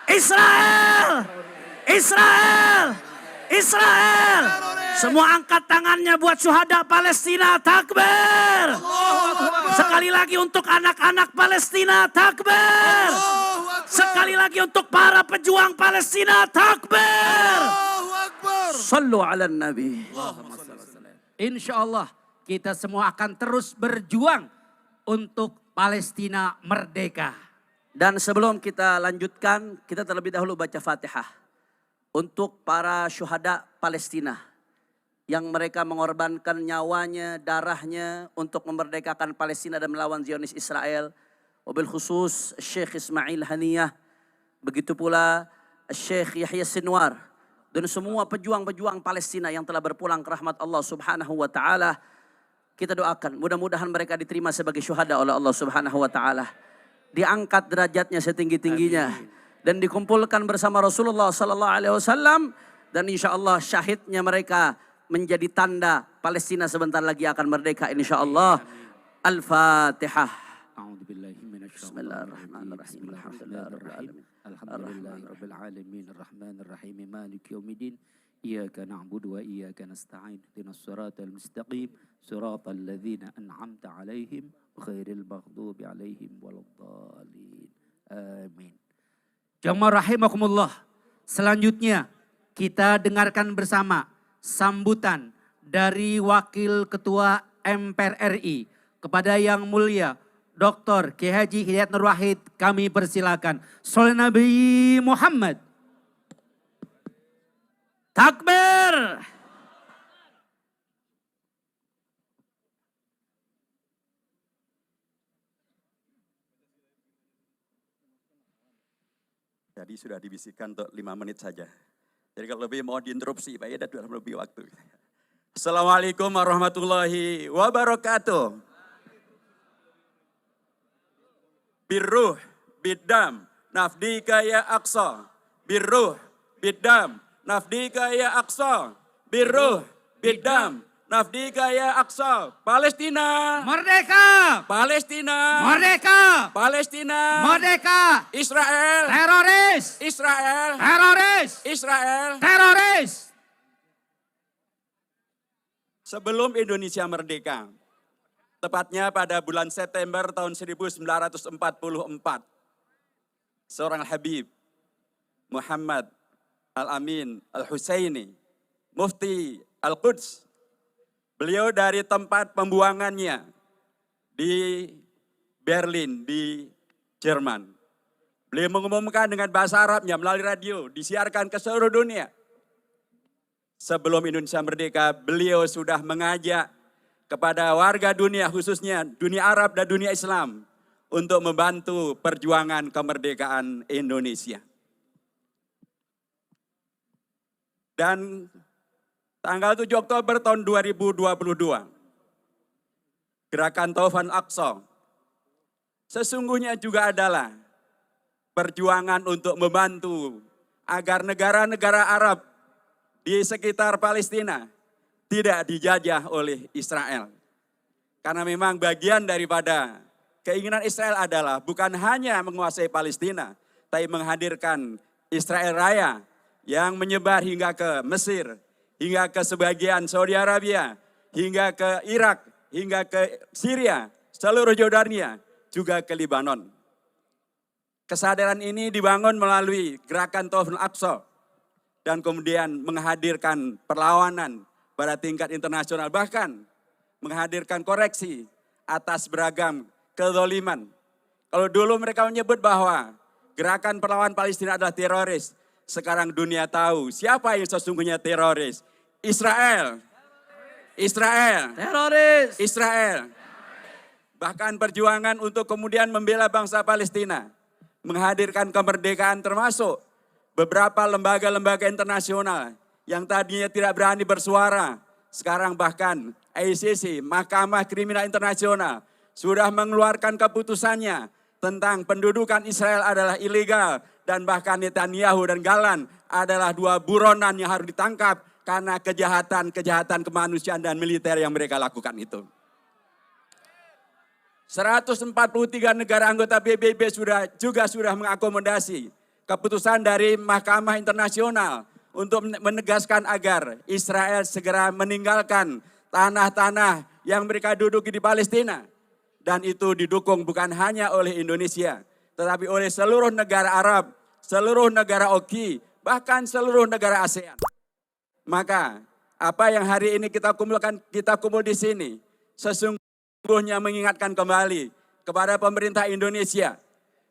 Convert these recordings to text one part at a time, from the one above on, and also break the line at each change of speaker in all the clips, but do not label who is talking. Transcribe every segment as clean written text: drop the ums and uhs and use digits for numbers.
Israel! Israel! Israel! Semua angkat tangannya buat syuhada Palestina, takbir! Sekali lagi untuk anak-anak Palestina, takbir! Sekali lagi untuk para pejuang Palestina, takbir! Sallu ala Nabi.
Insya Allah kita semua akan terus berjuang untuk Palestina merdeka.
Dan sebelum kita lanjutkan, kita terlebih dahulu baca Fatihah. Untuk para syuhada Palestina yang mereka mengorbankan nyawanya, darahnya untuk memerdekakan Palestina dan melawan Zionis Israel. Wabil khusus Syekh Ismail Haniyah, begitu pula Syekh Yahya Sinwar dan semua pejuang-pejuang Palestina yang telah berpulang ke rahmat Allah Subhanahu wa taala. Kita doakan mudah-mudahan mereka diterima sebagai syuhada oleh Allah Subhanahu wa taala. Diangkat derajatnya setinggi-tingginya dan dikumpulkan bersama Rasulullah sallallahu alaihi wasallam, dan insyaallah syahidnya mereka menjadi tanda Palestina sebentar lagi akan merdeka insyaallah. Al-Fatihah. Bismillahirrahmanirrahim.
Alhamdulillahirabbil alamin arrahmanir rahim maliki yaumiddin. Iyyaka na'budu wa iyyaka nasta'in. Ihdinas siratal mustaqim. Siratal ladzina an'amta 'alaihim ghairil maghdubi 'alaihim waladdallin. Amin. Jamaah rahimakumullah. Selanjutnya kita dengarkan bersama sambutan dari Wakil Ketua MPR RI kepada Yang Mulia Dr. Kiai Haji Hidayat Nur Wahid. Kami persilakan. Shalawat Nabi Muhammad.
Takbir.
Jadi sudah dibisikkan untuk 5 menit saja. Jadi kalau lebih mau diinterupsi, Pak ya, dalam lebih waktu. Assalamualaikum warahmatullahi wabarakatuh. Birruh, biddam, nafdika ya aqsa. Birruh, biddam, nafdika ya aqsa. Birruh, biddam, nafdika ya aqsa. Palestina
Merdeka!
Palestina
Merdeka!
Palestina
Merdeka!
Israel
Teroris!
Israel
Teroris!
Israel.
Teroris!
Sebelum Indonesia merdeka, tepatnya pada bulan September tahun 1944, seorang Habib Muhammad Al-Amin Al-Husaini, Mufti Al-Quds, beliau dari tempat pembuangannya di Berlin, di Jerman. Beliau mengumumkan dengan bahasa Arabnya melalui radio, disiarkan ke seluruh dunia. Sebelum Indonesia merdeka, beliau sudah mengajak kepada warga dunia, khususnya dunia Arab dan dunia Islam, untuk membantu perjuangan kemerdekaan Indonesia. Dan tanggal 7 Oktober tahun 2022, Gerakan Taufan Aqsa sesungguhnya juga adalah perjuangan untuk membantu agar negara-negara Arab di sekitar Palestina tidak dijajah oleh Israel. Karena memang bagian daripada keinginan Israel adalah bukan hanya menguasai Palestina, tapi menghadirkan Israel Raya yang menyebar hingga ke Mesir, hingga ke sebagian Saudi Arabia, hingga ke Irak, hingga ke Syria, seluruh Yordania, juga ke Libanon. Kesadaran ini dibangun melalui Gerakan Taufan Aqsa dan kemudian menghadirkan perlawanan pada tingkat internasional, bahkan menghadirkan koreksi atas beragam kezaliman. Kalau dulu mereka menyebut bahwa gerakan perlawanan Palestina adalah teroris, sekarang dunia tahu siapa yang sesungguhnya teroris. Israel. Israel.
Teroris.
Israel. Bahkan perjuangan untuk kemudian membela bangsa Palestina, menghadirkan kemerdekaan termasuk beberapa lembaga-lembaga internasional yang tadinya tidak berani bersuara, sekarang bahkan ICC, Mahkamah Kriminal Internasional, sudah mengeluarkan keputusannya tentang pendudukan Israel adalah ilegal, dan bahkan Netanyahu dan Galan adalah dua buronan yang harus ditangkap karena kejahatan-kejahatan kemanusiaan dan militer yang mereka lakukan itu. 143 negara anggota PBB juga sudah mengakomodasi keputusan dari Mahkamah Internasional untuk menegaskan agar Israel segera meninggalkan tanah-tanah yang mereka duduki di Palestina. Dan itu didukung bukan hanya oleh Indonesia, tetapi oleh seluruh negara Arab, seluruh negara OKI, bahkan seluruh negara ASEAN. Maka apa yang hari ini kita kumpul di sini, sesungguhnya mengingatkan kembali kepada pemerintah Indonesia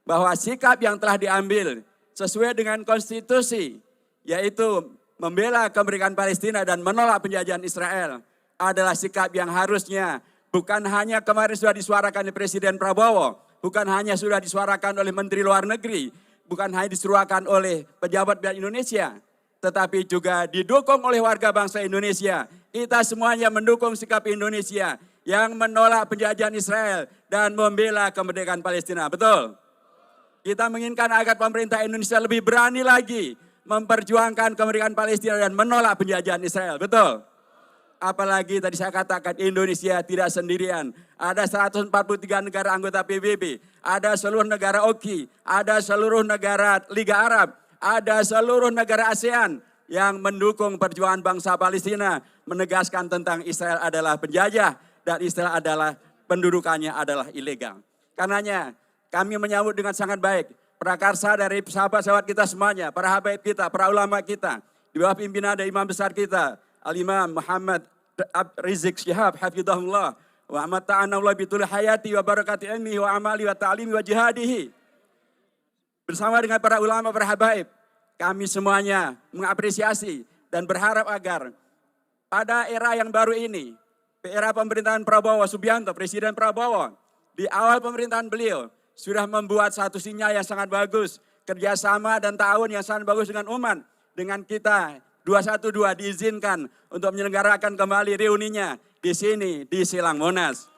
bahwa sikap yang telah diambil sesuai dengan konstitusi, yaitu membela kemerdekaan Palestina dan menolak penjajahan Israel, adalah sikap yang harusnya bukan hanya kemarin sudah disuarakan oleh Presiden Prabowo, bukan hanya sudah disuarakan oleh Menteri Luar Negeri, bukan hanya disuarakan oleh pejabat Indonesia, tetapi juga didukung oleh warga bangsa Indonesia. Kita semuanya mendukung sikap Indonesia yang menolak penjajahan Israel dan membela kemerdekaan Palestina. Betul? Kita menginginkan agar pemerintah Indonesia lebih berani lagi memperjuangkan kemerdekaan Palestina dan menolak penjajahan Israel. Betul? Apalagi tadi saya katakan Indonesia tidak sendirian. Ada 143 negara anggota PBB, ada seluruh negara OKI, ada seluruh negara Liga Arab, ada seluruh negara ASEAN yang mendukung perjuangan bangsa Palestina, menegaskan tentang Israel adalah penjajah dan Israel adalah pendudukannya adalah ilegal. Karenanya kami menyambut dengan sangat baik prakarsa dari sahabat-sahabat kita semuanya, para habaib kita, para ulama kita, di bawah pimpinan dari imam besar kita, Al-Imam Muhammad Rizik Syihab, hafidhahullah, wa amata'anallah bitul hayati wa barakati ilmihi wa amali wa ta'limi wa jihadihi. Bersama dengan para ulama, para habaib, kami semuanya mengapresiasi dan berharap agar pada era yang baru ini, era pemerintahan Prabowo Subianto, Presiden Prabowo, di awal pemerintahan beliau sudah membuat satu sinyal yang sangat bagus, kerjasama dan ta'awun yang sangat bagus dengan umat, dengan kita 212 diizinkan untuk menyelenggarakan kembali reuninya di sini, di Silang Monas.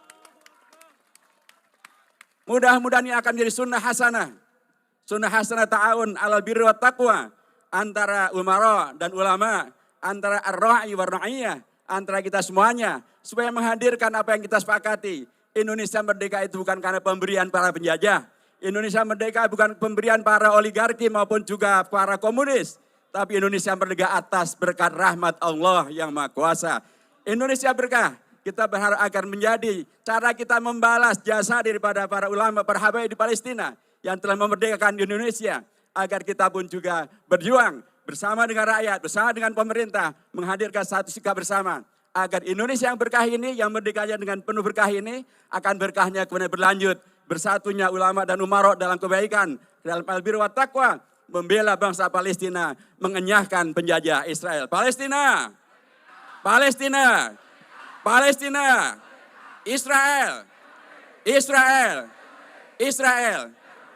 Mudah-mudahan ini akan menjadi sunnah hasanah ta'awun alal birri wa taqwa antara umara dan ulama, antara ar-ra'i wa ra'iyah, antara kita semuanya, supaya menghadirkan apa yang kita sepakati. Indonesia merdeka itu bukan karena pemberian para penjajah. Indonesia merdeka bukan pemberian para oligarki maupun juga para komunis. Tapi Indonesia merdeka atas berkat rahmat Allah yang Maha Kuasa. Indonesia berkah, kita berharap agar menjadi cara kita membalas jasa daripada para ulama, para habaib di Palestina yang telah memerdekakan Indonesia. Agar kita pun juga berjuang bersama dengan rakyat, bersama dengan pemerintah, menghadirkan satu sikap bersama. Agar Indonesia yang berkah ini, yang merdekanya dengan penuh berkah ini, akan berkahnya kemudian berlanjut. Bersatunya ulama dan umarok dalam kebaikan, dalam albir wa taqwa, membela bangsa Palestina, mengenyahkan penjajah Israel. Palestina, Palestina, Palestina, Israel, Israel, Israel.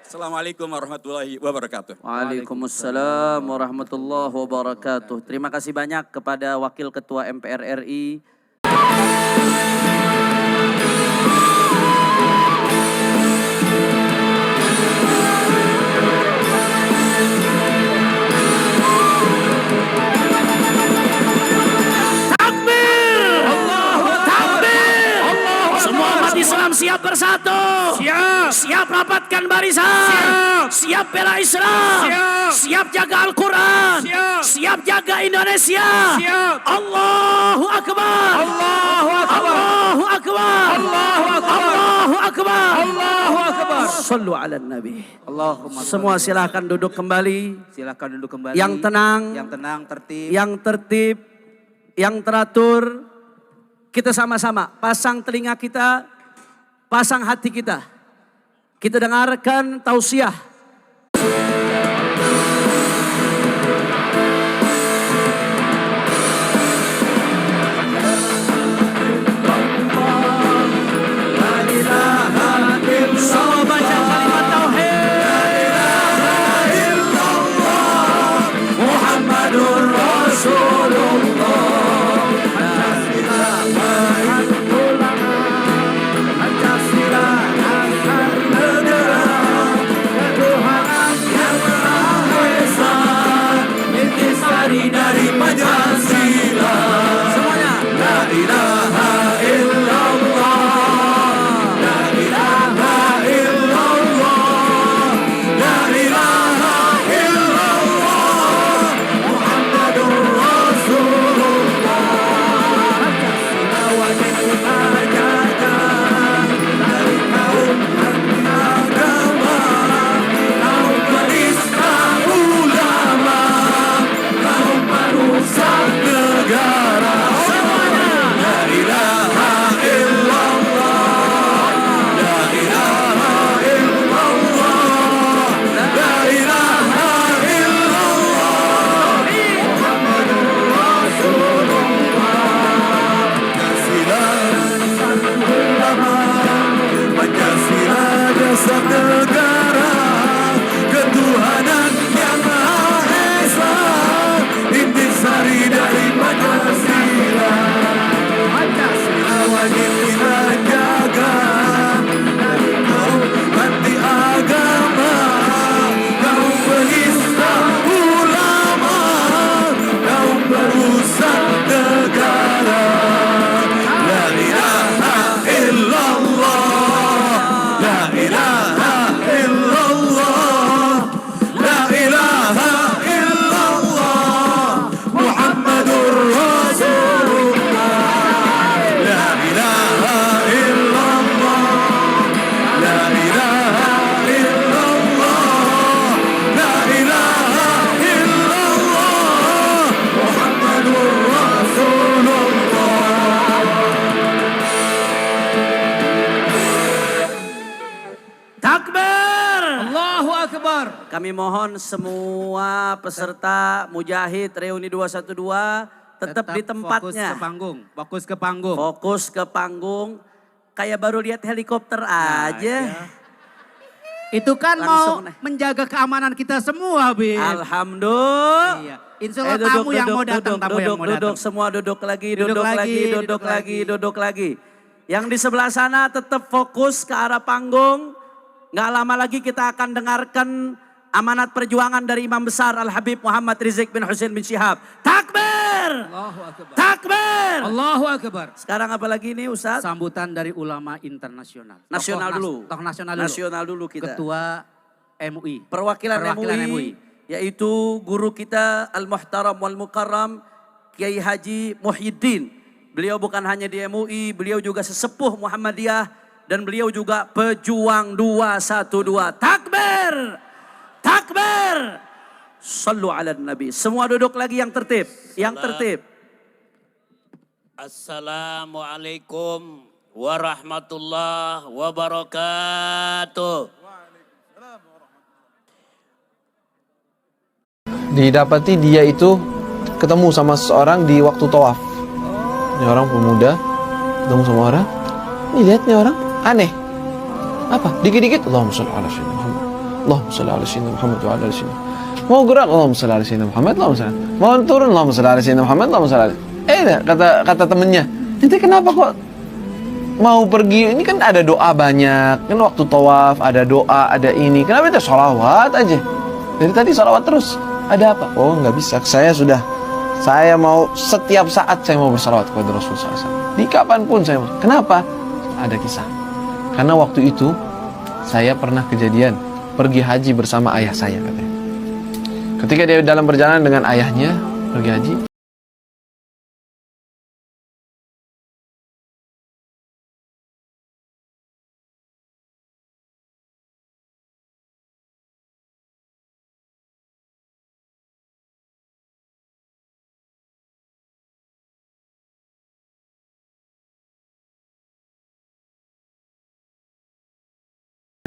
Assalamualaikum warahmatullahi wabarakatuh.
Waalaikumsalam warahmatullahi wabarakatuh. Terima kasih banyak kepada Wakil Ketua MPR RI.
Islam siap bersatu, siap rapatkan barisan, siap bela Islam, siap jaga Al-Quran, siap jaga Indonesia. Allahu Akbar, Allahu Akbar, Allahu Akbar, Allahu Akbar, Allahu Akbar.
Sallu ala Nabi.
Allahumma
Semua silahkan duduk kembali.
silakan duduk kembali.
Yang tenang,
tertib.
yang tertib, yang teratur. Kita sama-sama pasang telinga kita, pasang hati kita. Kita dengarkan tausiah. Sama baca kalimat tauhid. Muhammadur Rasulullah. Pancasila asal negara, ketuhanan yang
besar negara, ketuhanan yang Maha Esa, intisari dari Pancasila. Pancasila wajib kita jaga, dari kaum anti agama, kaum penista ulama, kaum perusak negara. La ilaha illallah, la ilaha illallah, la ilaha illallah, Muhammadur Rasulullah. La ilaha illallah, la ilaha illallah, la ilaha illallah, Muhammadur Rasulullah.
Takbir.
Allahu Akbar.
Kami mohon semua peserta Mujahid Reuni 212 tetap di tempatnya.
Fokus ke panggung. Fokus ke panggung.
Fokus ke panggung. Kayak baru lihat helikopter aja.
Itu kan
Langsung
mau
nih.
menjaga keamanan kita semua, Bin.
Alhamdulillah.
Iya. Insya Allah tamu yang mau datang, tamu yang mau
duduk,
datang.
semua duduk lagi,
Duduk
duduk
lagi,
lagi,
duduk
duduk lagi,
lagi.
duduk lagi. Yang di sebelah sana tetap fokus ke arah panggung. Nggak lama lagi kita akan dengarkan amanat perjuangan dari Imam Besar Al-Habib Muhammad Rizik bin Hussein bin Syihab. Takbir!
Allahu Akbar.
Takbir!
Allahu Akbar.
Sekarang apa lagi nih Ustaz?
Sambutan dari ulama internasional.
Nasional dulu.
Tokoh nasional dulu.
Nasional dulu kita.
Ketua MUI.
Perwakilan,
Perwakilan
MUI,
MUI.
yaitu guru kita Al-Muhtaram wal Mukarram Kiai Haji Muhyiddin. Beliau bukan hanya di MUI, beliau juga sesepuh Muhammadiyah dan beliau juga pejuang 212. Takbir! Takbir! Sallu ala Nabi. Semua duduk lagi yang tertib, yang tertib.
Assalamualaikum warahmatullahi wabarakatuh.
Didapati dia itu ketemu sama seseorang di waktu tawaf. Ini orang pemuda ketemu sama orang. Ini lihat nih orang aneh. Apa? Dikit-dikit Allahumma shalli ala sayyidina Muhammad. Allahumma shalli ala sayyidina Muhammad wa ala ali sayyidina. Mau gerak Allahumma shalli ala sayyidina Muhammad. Allahumma shalli. Mau turun Allahumma shalli ala sayyidina Muhammad. Allahumma shalli. Kata temennya, "Nanti kenapa kok mau pergi? Ini kan ada doa banyak. Kan waktu tawaf ada doa, ada ini. Kenapa itu sholawat aja? Dari tadi sholawat terus. Ada apa? Oh nggak bisa. Saya mau setiap saat saya mau bersalawat kepada Rasulullah SAW. Di kapanpun saya mau. Kenapa? Ada kisah. Karena waktu itu saya pernah kejadian pergi haji bersama ayah saya katanya. Ketika dia dalam perjalanan dengan ayahnya pergi haji,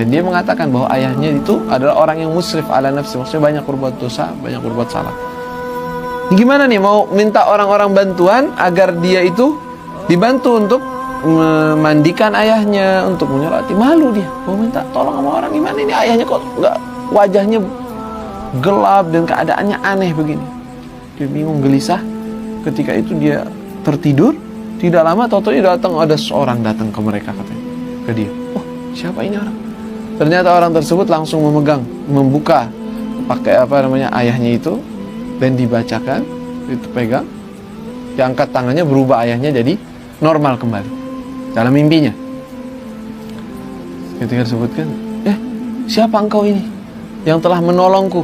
dan dia mengatakan bahwa ayahnya itu adalah orang yang musrif ala nafsi, maksudnya banyak berbuat dosa, banyak berbuat salah. Ini gimana nih, mau minta orang-orang bantuan agar dia itu dibantu untuk memandikan ayahnya, untuk menyolati. Malu dia, mau minta tolong sama orang. Gimana ini ayahnya kok nggak, wajahnya gelap dan keadaannya aneh begini. Dia bingung, gelisah. Ketika itu dia tertidur, tidak lama tahu-tahu datang, ada seorang datang ke mereka katanya, ke dia. Oh, siapa ini orang? Ternyata orang tersebut langsung membuka pakai ayahnya itu, dan dibacakan, itu pegang, diangkat tangannya, berubah ayahnya jadi normal kembali dalam mimpinya. Ketika disebutkan, siapa engkau ini yang telah menolongku,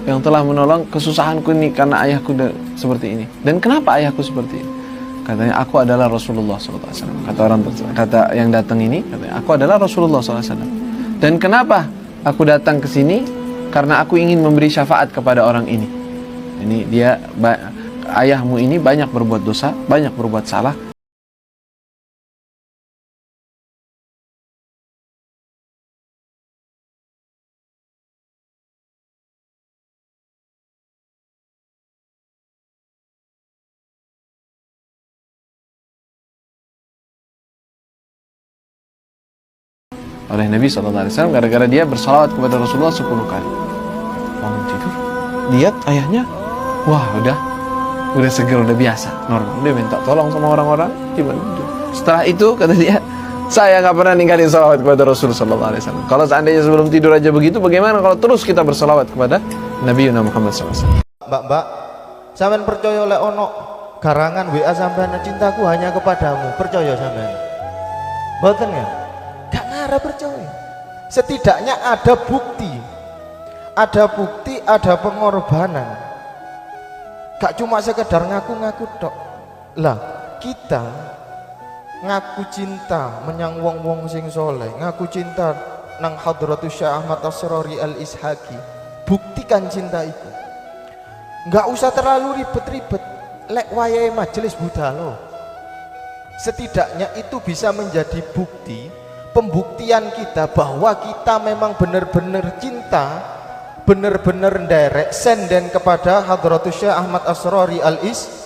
yang telah menolong kesusahanku ini karena ayahku seperti ini, dan kenapa ayahku seperti ini? Katanya, aku adalah Rasulullah SAW. Kata yang datang ini, katanya, aku adalah Rasulullah SAW. Dan kenapa aku datang ke sini? Karena aku ingin memberi syafaat kepada orang ini. Ini dia, ayahmu ini banyak berbuat dosa, banyak berbuat salah. oleh Nabi SAW gara-gara dia bersalawat kepada Rasulullah 10 kali. Bangun tidur, lihat ayahnya, wah udah seger, udah biasa, normal. Dia minta tolong sama orang-orang, gimana? Setelah itu kata dia, saya nggak pernah ninggalin salawat kepada Rasulullah SAW. Kalau seandainya sebelum tidur aja begitu, bagaimana kalau terus kita bersalawat kepada Nabi Muhammad SAW?
Mbak, sampean percaya oleh ono garangan WA sampean, cintaku hanya kepadamu, percaya sampean? Mboten ya? Gak ngarep percaya. Setidaknya ada bukti, ada pengorbanan. Gak cuma sekedar ngaku-ngaku tok. Lah, kita ngaku cinta menyang wong-wong sing soleh, ngaku cinta nang Hadratus Syekh Ahmad Asrori Al-Ishaqi. Buktikan cinta itu. Nggak usah terlalu ribet-ribet. Lek wayahe majelis budalo. Setidaknya itu bisa menjadi bukti, pembuktian kita bahwa kita memang benar-benar cinta, benar-benar nderek senden kepada Hadratus Syekh Ahmad Asrori Al-Ishaqi.